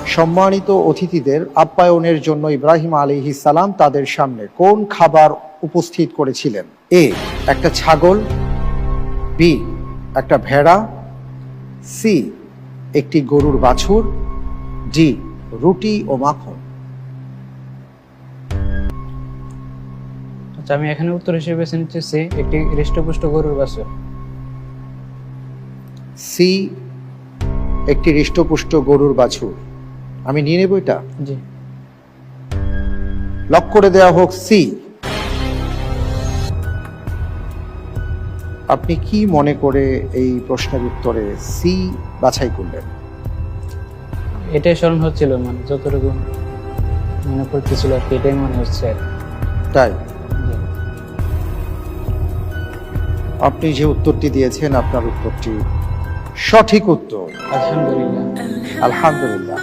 সম্মানিত অতিথিদের আপ্যায়নের জন্য ইব্রাহিম আলাইহিস সালাম তাদের সামনে কোন খাবার উপস্থিত করেছিলেন? এ, একটা ছাগল, বি, একটা ভেড়া, সি, একটি গরুর বাছুর, ডি, রুটি ও মাখন। আচ্ছা, আমি এখানে উত্তর হিসেবে বেছে নিচ্ছি সি, একটি হৃষ্টপুষ্ট গরুর বাছুর। সি, একটি হৃষ্টপুষ্ট গরুর বাছুর। আমি নিয়ে নেব এটা। জি। লক করে দেওয়া হোক সি। আপনি কি মনে করে এই প্রশ্নের উত্তরে সি বাছাই করলেন? এটাই স্মরণ হচ্ছিল, মানে যতটুকু মনে পড়তেছিল আর কি, এটাই মনে হচ্ছে। তাই জি। আপনি যে উত্তরটি দিয়েছেন আপনার উত্তরটি সঠিক উত্তর। আলহামদুলিল্লাহ। আলহামদুলিল্লাহ।